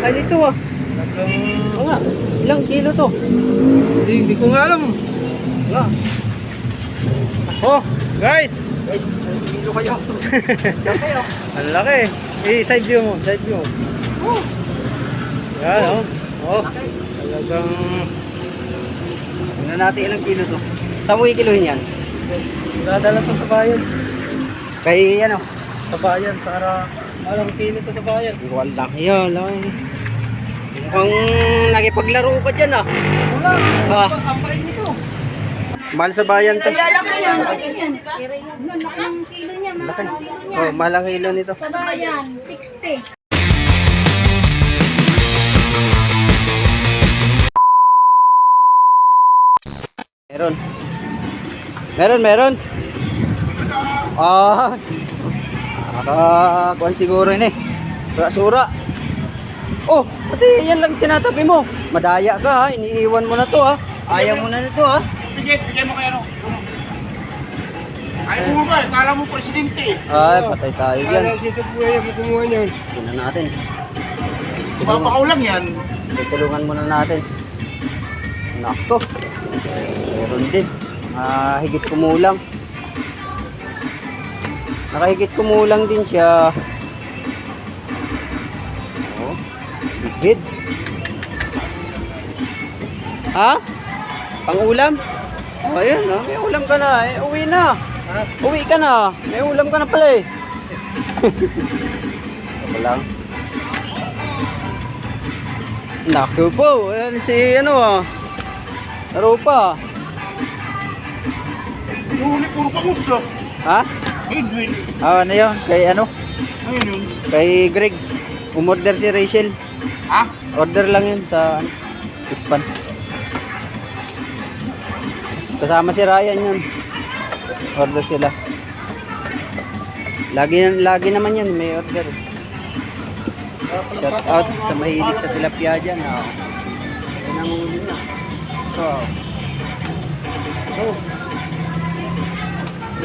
Ay, dito ah. Oo nga. Ilang kilo to? Hindi ko nga alam. Nga. Oh, guys. Guys, ilang kilo kayo? Laki oh. Ang laki. Side view mo, side view mo. Oh. Yan, oh. Oh. Laki. Talagang Tingnan natin ilang kilo to. Saan mo ikiluhin yan? dadala to sa bayan. Kay ano? Sa bayan, para alam kilo to sa bayan. Wala yun, laki. Mukhang nakipaglaro ka dyan ah. Wala. Ah. Ang bait nito. Mahal sa bayan to. Lalaki yan. Malaki ang kilo niya. Malaki ang kilo niya. Oh, mahal ang kilo nito. Sa bayan, 60. Meron. Meron. Ah. Kuhan siguro yun eh. Sura-sura. Oh, pati yan lang tinatabi mo. Madaya ka ha. Iniiwan mo na to ha. Ayaw mo na nito ha. Bigay mo kaya no. Ayaw mo ba? Kala mo presidente. Ay, patay tayo dyan. Si Tubuya mo kumuha niyan. Tingnan natin. Mapakaw lang yan. Tutulungan muna natin. Nako. Meron din. Higit kumulang. Nakahigit kumulang din siya. Oh, bigid. Ha? Pang-ulam? Oh, ayun, oh. May ulam ka na. Eh, uwi na. Uwi ka na. May ulam ka na pala eh. Ito lang. Naku po. Ayan si ano ah. Laro pa. Huli puro kamusta. Ha? Edwin. Ano yun? Kay ano? Ayun yun. Kay Greg. Umorder si Rachel. Ha? Order lang yun sa ano, Ispan. Kasama si Ryan yun. Order sila. Lagi naman yun may order. Shout out sa mahilig sa tilapia dyan. Pinanguli na. Oh.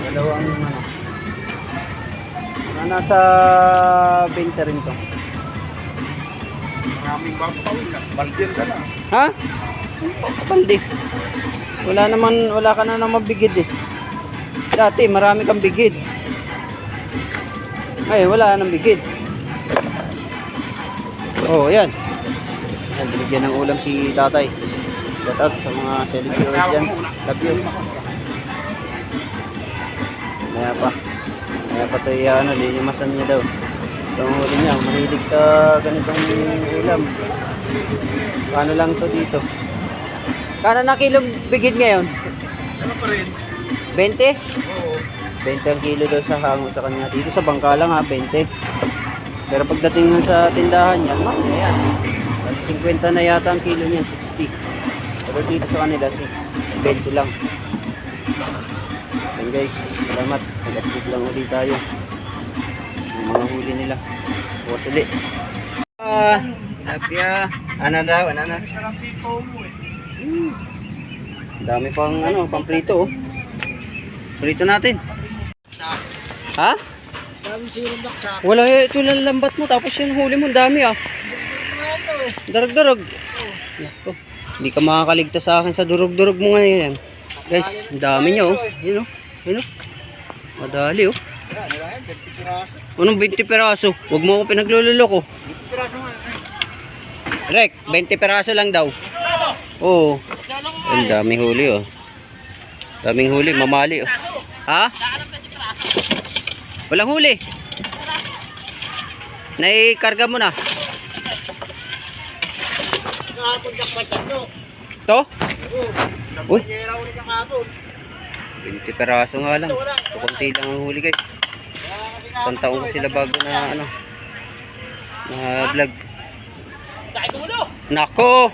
Dalawang ano. Nasa 20 rin to. Maraming babawin na. Baldian ka na. Ha? Kapaldi. Wala ka na naman bigid eh. Dati marami kang bigid. Ngayon wala nang bigid. Oh, yan. Yan, binigyan ng ulam si tatay. Shout out sa mga celebrities dyan. Love you. Kaya pa ito lilimasan niya daw. Itong huli niya, mahilig sa ganitong ulam. Paano lang to dito? Kano na kilong bigid ngayon? Ano pa rin? 20? Oo. 20 ang kilo daw sa hango sa kanya. Dito sa bangka lang ha, 20. Pero pagdating sa tindahan yan, yan. 50 na yata ang kilo niya, 60. Pero dito sa kanila, 20 lang. And guys, salamat. Nag-upload lang ulit tayo. Yung mga huli nila. Bukas ulit. Lapia. Ano daw? Sarang tipo mo eh. Dami pang pang prito oh. Prito natin. Ha? Dami sirong baksa. Wala ito lang lambat mo tapos yung huli mo dami ah. Darag-darag. Nako. Hindi ka makakaligtas sa akin sa durog-durog mo ngayon. Guys, ang dami niya oh. Yun oh. Yun oh. Madali oh. Anong 20 peraso? Huwag mo ako pinaglululoko. 20 piraso nga. Rek, 20 peraso lang daw. Oo. Ang daming huli oh. Daming huli, mamali oh. Ha? Walang huli. Naikarga mo na. To? Uy. 20 peraso nga lang. Kunti lang ang huli guys. Isang taon ko sila bago na na vlog. Nako!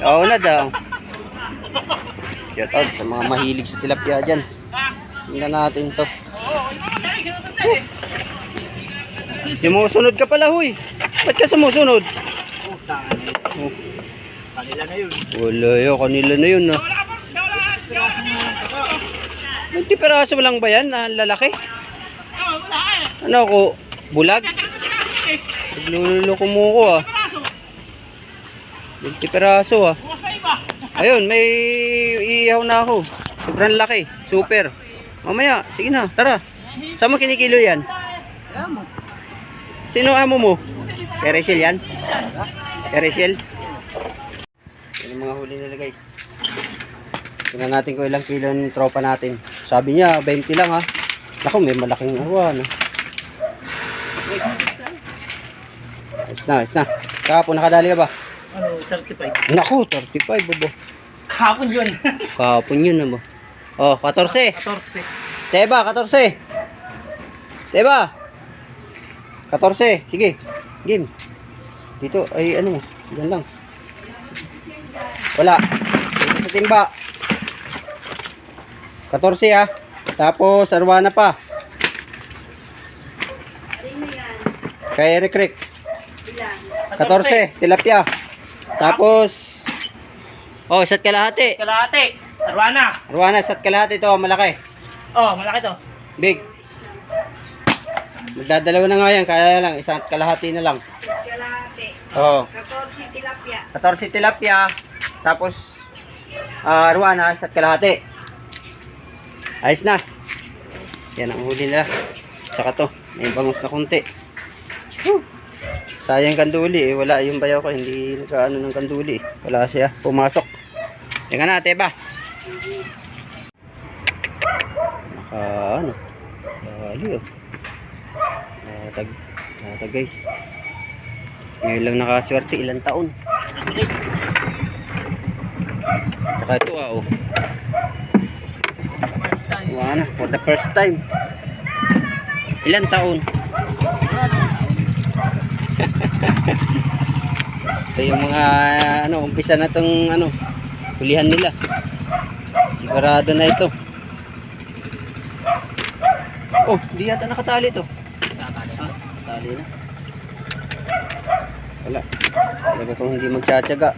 Oo na daw. Shout out sa mga mahilig sa tilapia dyan. Tingnan natin to. Sumusunod ka pala huy. Ba't ka sumusunod? Oh. Kanila na yun. Wala yun, kanila na yun na. 20 peraso lang ba yan? Na lalaki? Ano ako? Bulag? Nagluloko mo ko ah. 20 peraso ah. Ayun, may iihaw na ako. Sobrang laki. Super. Mamaya, sige na, tara. Saan mo kinikilo yan? Sino amo mo? Kay Rachel yan? Kay Rachel? Yan ang mga huli nila guys. Tingnan natin kung ilang kilo ng tropa natin. Sabi niya, 20 lang ha. Naku, may malaking arwan. Ayos na. Kahapon nakadali ka ba? Ano, 35. Naku, 35 bobo. Kahapon yun. Kahapon yun na ba? Oh, 14. 14. Teba, 14. Teba. 14. Sige. Game. Dito ay ano, yan lang. Wala. Dito sa timba. 14 ah. Tapos arwana pa. Kay Rick. 14, tilapia. Tapos oh, isa't kalahati. Kalahati. Arwana. Arwana, isa't kalahati to, malaki. Oh, malaki to. Big. Magdadalawa na nga yan, kaya lang, isang kalahati na lang. Kalahati. Oo. 14 tilapia. 14 tilapia, tapos arwana, isa't kalahati. Ayos na. Yan ang huli nila. Saka to, may bangus na kunti. Whew. Sayang kanduli eh, wala yung bayaw ko, hindi nakaano ng kanduli. Wala siya, pumasok. Tingnan na, Teba. Ano? Dali oh. Natag guys. Ngayon lang nakaswerte, ilang taon. Tsaka ito oh. Wala na, for the first time. Ilang taon? Ito yung mga ano, umpisa na tong ano, hulihan nila. Sigurado na ito. Oh, di yata nakatali ito. Tali na. Wala. Talaga kung hindi magtsatsaga,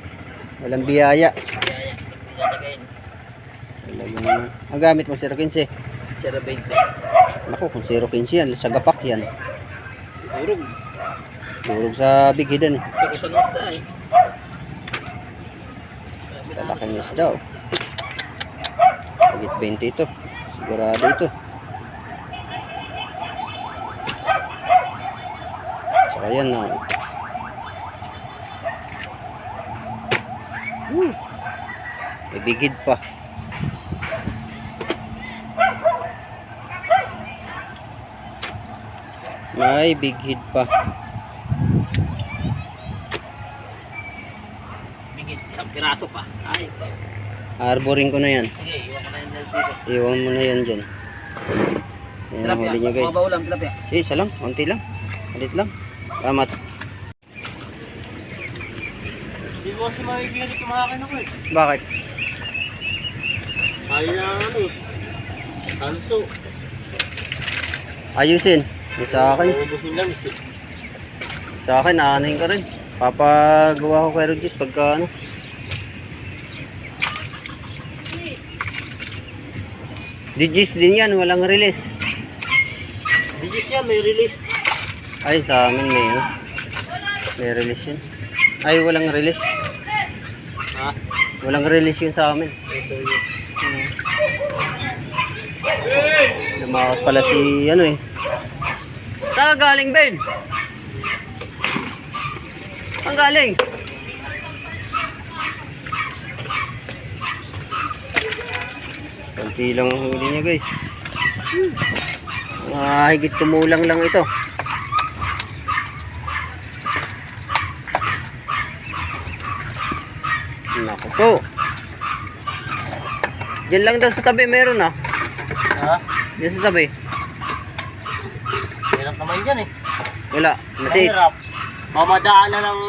walang biyaya. Wala yung, ang gamit mo 0.15. 0.20. Naku, kung 0.15 yan, sa gapak yan. Urog. Durog sa big hidden. Ito sa nosta eh. Lalaking isda oh. Higit 20 ito. Sigurado ito. Tsaka yan na oh. May big hid pa. May big hid pa. Bigit, isang piraso pa. Ay, Arboring ko na yan. sige, iwan ko na yun dito. Iwan mo na yan dyan. Yan ang huli niya guys. Mga baulam, tilapia. Isa lang, konti lang. Alit lang. Salamat. Hindi ko kasi makikita kumakain ako eh. Bakit? Ayaw na ano. Tanso. Ayusin. Yung sa akin. Ubusin lang eh. Sa akin, aanahin ka rin. Papagawa ko kay Rojit pagka ano. Digis din yan, walang release. Digis yan, may release. Ay, sa amin may ano. May release yun. Ay, walang release. Ha? Walang release yun sa amin. Ito yun. Lumakot pala si ano eh. Saan ka galing, Ben? Saan galing? Kunti lang ang huli niya guys. Higit kumulang lang ito. Naku po. Diyan lang daw sa tabi meron ah. Ha? Diyan sa tabi. Hirap naman dyan eh. Wala. Nasi. Mahirap. Mamadaan na ng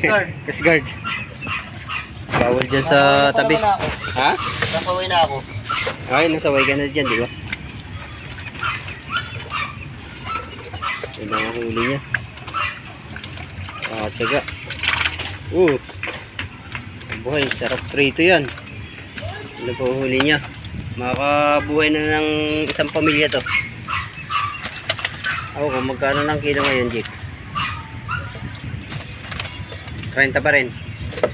guard. Coast Guard. Bawal dyan sa tabi. Ha? Nasaway na ako. Ay, nasaway ka na dyan, di ba? Yan ang huli niya. Tsaga. Buhay, sarap prito yan. Ano po huli niya? Makabuhay na ng isang pamilya to. Ako, kung magkano ng kilo ngayon, Jake? 30 pa rin. 5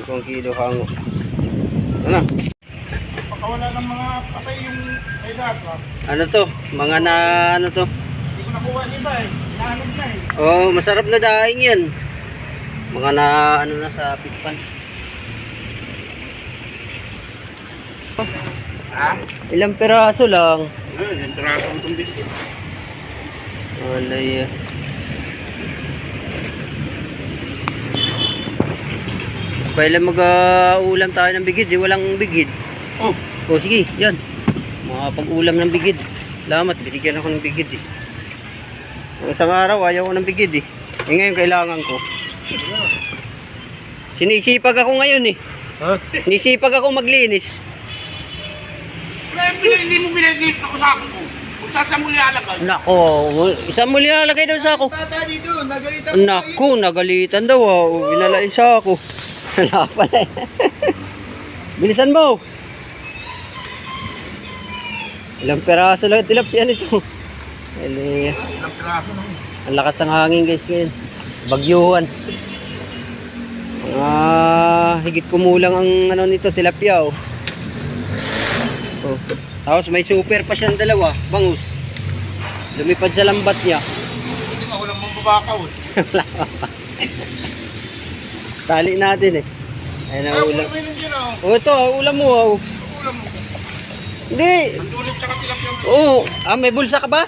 ang kilo hango. Ano? Pakawala ng mga patay yung may data. Ano to? Mga na ano to? Hindi ko nakuha ni ba eh. Naanod na eh. Oh, masarap na daing yan. Mga na ano na sa pispan. Ha? Ilang peraso lang. Yung traso mo itong biscuit. Walay. Kailan mag-ulam tayo ng bigid? Walang bigid. Oh, O sige, yan. Makapag-ulam ng bigid. Salamat, binigyan ako ng bigid eh. Ang isang araw, ayaw ko ng bigid eh. Eh ngayon, kailangan ko. Sinisipag ako ngayon eh. ha? Nisipag ako maglinis. Hindi mo binigis ako sa ako ko. Kung saan sa muli alagay. Nako, isang muli nalagay daw sa ako. Tata dito, nagalitan Nako, nagalitan daw ah. Binalain sa ako. Wala pala eh. Bilisan mo. Ilang peraso lang tilapia nito. Ele, Ilang traso na. ang lakas ng hangin guys ngayon. Bagyuhan. Higit kumulang ang ano nito tilapia oh. Oh. Tapos may super pa siyang dalawa, bangus. Lumipad sa lambat niya. Hindi nga, walang mambabakaw eh. Tali natin eh. Ayun Ay, ang ulam. ulam yun dyan ah. Oh, ito, ulam mo. Oh. Ulam mo. Hindi. Ang dulit tsaka tilapia mo. Oo. May bulsa ka ba?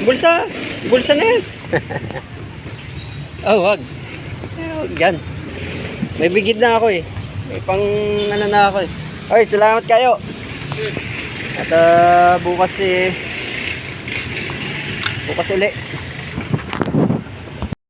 Bulsa. Bulsa na yan. Oh, wag. Wag dyan. May bigid na ako eh. May pang ano na ako eh. Okay, salamat kayo. At bukas uli.